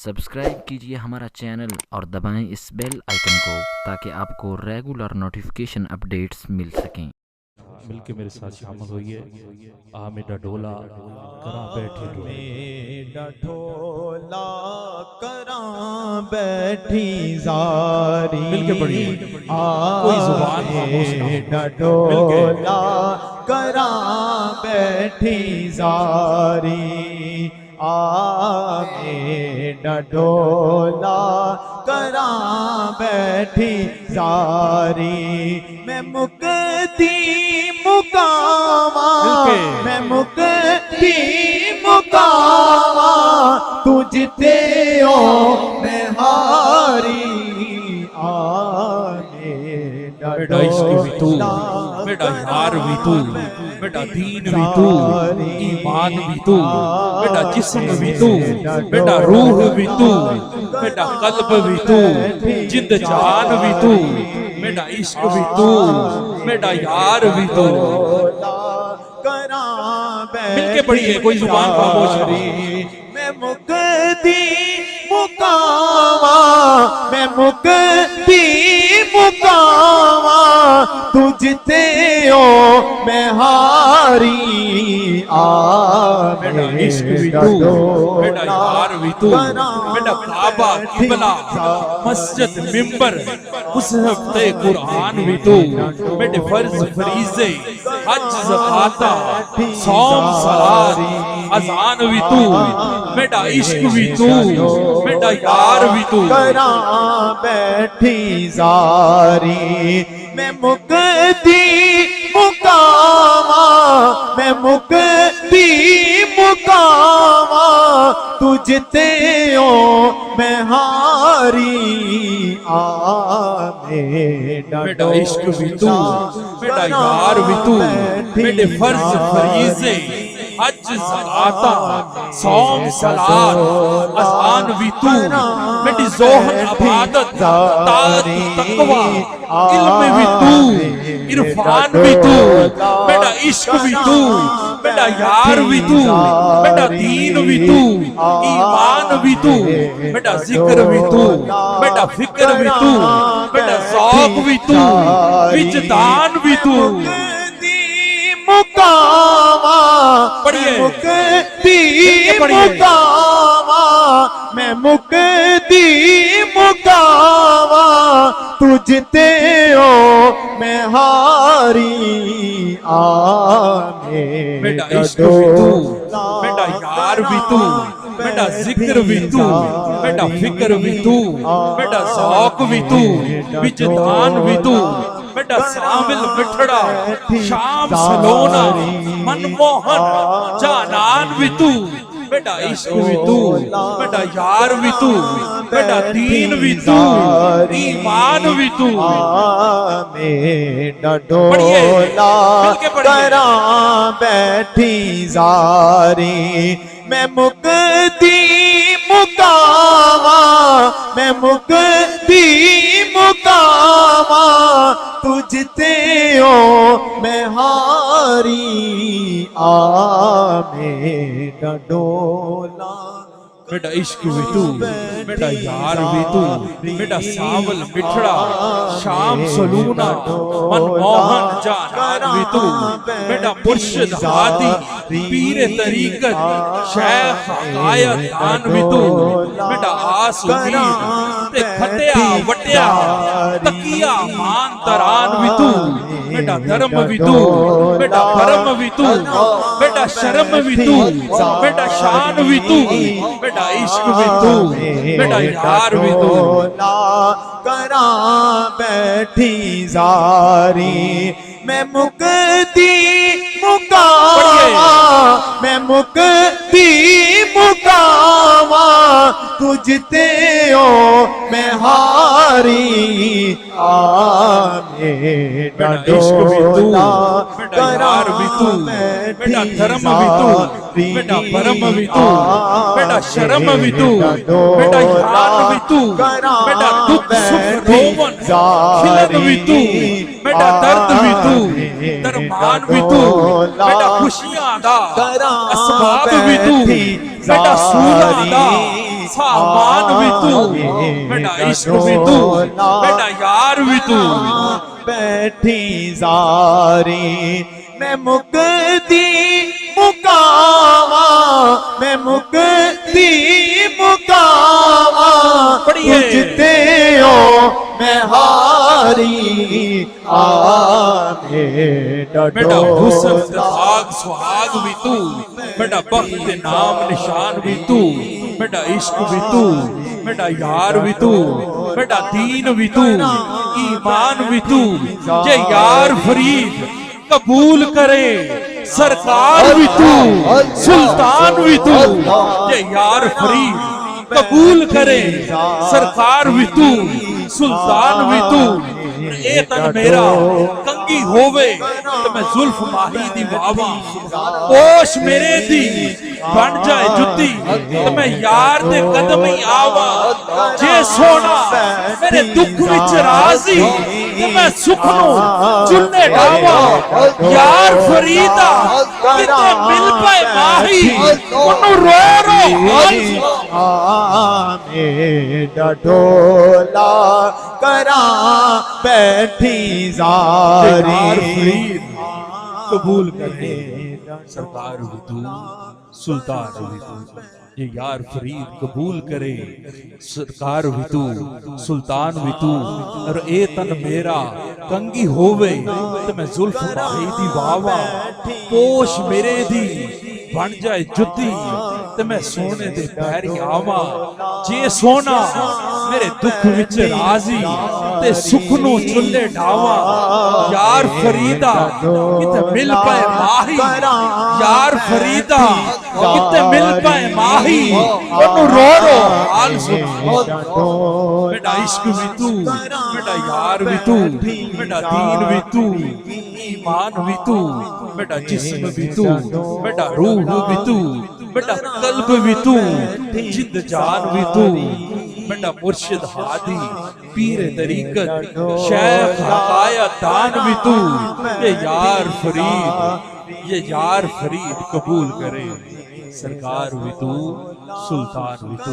Subscribe कीजिए हमारा channel और दबाएं इस बेल आइकन को ताकि आपको रेगुलर नोटिफिकेशन अपडेट्स मिल सकें। मिलके मेरे साथ शामिल होइए। आ मेरा ढोला करा बैठी मेरा ढोला करा बैठी जारी मिलके पढ़िए। कोई जुबान खामोश ना हो। मेरा ढोला करा बैठी जारी मेरा ढोला करा बैठी जारी मैं मुक्ति मुकावा मैं मुक्ति मुकावा तुझते ओ मैं हारी बेटा इश्क भी तू, बेटा यार भी तू, बेटा दीन भी तू, ईमान भी तू, बेटा जिस्म भी तू, बेटा रूह भी तू, बेटा कल्ब भी तू, जिंद जान भी तू, बेटा इश्क भी तू, बेटा यार भी तू। मिलके पढ़िए, कोई जुबान खामोश नहीं। मैं मुक्ति मुकावा मैं मुक्ति मुकावा तुझते ओ मैं हारी बेटा इश्क भी तू, बेटा यार भी तू, बेटा काबा किबला मस्जिद मिंबर मुसहफ ते कुरान भी तू, बेटे फर्ज फरीज़े हज ज़काता सौम सलात अज़ान भी तू, बेटा इश्क भी तू, बेटा यार भी तू। करा बैठी जारी मैं मुक्ति मुकावा मैं मुक्ति मुकावा तुझते ओ मैं हारी बेटा इश्क भी तू, बेटा यार भी तू, बेटे फर्ज फरीज़े हज ज़काता सौम सलात अज़ान भी तू, बेटी ज़ोहर इबादत ताअत तक़वा इल्म भी तू, इरफान भी तू, बेटा इश्क भी तू, बेटा यार भी तू, बेटा दीन भी तू, ईमान भी तू, बेटा जिक्र भी तू, बेटा फिक्र भी तू, बेटा ज़ौक़ भी तू, विजदान भी तू। मुकावा पढ़िए मुक्ति मुकावा मैं मुक्ति मुकावा तुझते ओ मैं हारी बेटा इश्क भी तू, बेटा यार भी तू, बेटा जिक्र भी तू, बेटा फिक्र भी तू, बेटा ज़ौक़ भी तू, विजदान भी तू, बेटा साविल मिठड़ा शाम सलोना मनमोहन जानान भी तू, बेटा इश्क भी तू, बेटा यार भी तू, बेटा दीन भी तू, ईमान भी तू। मेरा ढोला करा बैठी जारी मैं मुक्ति मुकावा मैं मुक्ति मुकावा तुझते ओ मैं हारी मेरा ढोला बेटा इश्क भी तू, बेटा यार भी तू, बेटा सावल मिठड़ा शाम सलूना मनमोहन जानान भी तू, बेटा मुर्शिद हादी पीर तरीकत शेख हकायत दान भी तू, बेटा आस उम्मीद ते खटिया वटिया तकिया मान तरान भी तू, बेटा धर्म भी तू, बेटा भरम भी तू, बेटा शर्म भी तू, बेटा शान भी तू, बेटा इश्क भी तू, बेटा यार भी तू। करा बैठी जारी मैं मुक्ति मुकावा मैं मुक्ति मुकावा तुझते ओ मैं हारी बेटा इश्क भी तू, बेटा यार भी तू, बेटा धर्म भी तू, बेटा भरम भी तू, बेटा शर्म भी तू, बेटा यार भी तू, बेटा दुख सुख रोवन खिलन भी तू, बेटा दर्द भी तू, दरमान भी तू, बेटा खुशियां दा असबाब भी तू, बेटा सूला दा सामान भी तू, मेरा इश्क भी तू, मेरा यार भी तू। बैठी जारी मैं मुक्ति मुकावा, मैं मुक्ति मुकावा, तुझते हो मैं हारी बेटा हुस्न भाग सुहाग भी तू, बेटा बख्त नाम निशान भी तू, बेटा इश्क भी तू, बेटा यार भी तू, बेटा दीन भी तू, ईमान भी तू। जे यार फरीद कबूल करे सरकार भी तू, सुल्तान भी तू। जे यार फरीद कबूल करे सरकार भी तू, सुल्तान भी तू। ए तन मेरा कंगी होवे तो मैं जुल्फ माही दी वावा, पोश मेरे दी बन जाए जुत्ती तो मैं यार दे कदम ही आवा। जे सोना मेरे दुख विच राजी तो मैं सुख नु चुन्ने डावा। यार फरीदा किते मिल पाए माही उन्नु रो रो डोला करा बैठी जारी कबूल करे सरकार भी तू, सुल्तान भी तू। ये यार फरीद कबूल करे सरकार भी तू, सुल्तान भी तू। और ए तन मेरा कंगी होवे तो मैं जुल्फ माही दी वावा, पोश मेरे दी बन जाए जुत्ती ते मैं सोने दे पैरी आवा। जे सोना मेरे दुख विच राजी ते सुख नु चुल्ले ढावा। यार फरीदा किते मिल पाए माही, यार फरीदा किते मिल पाए माही ओनु रो रो हाल सुन। बेटा इश्क भी तू, बेटा यार भी तू, बेटा दीन भी तू, ईमान भी तू, बेटा जिस्म भी तू, बेटा रूह भी तू, बेटा कल्ब भी तू, जिंद जान भी तू। बेटा मुर्शिद हादी पीर तरीकत शेख हकायत दान भी तू। ये यार फरीद, ये यार फरीद कबूल करे सरकार भी तू, सुल्तान भी तू।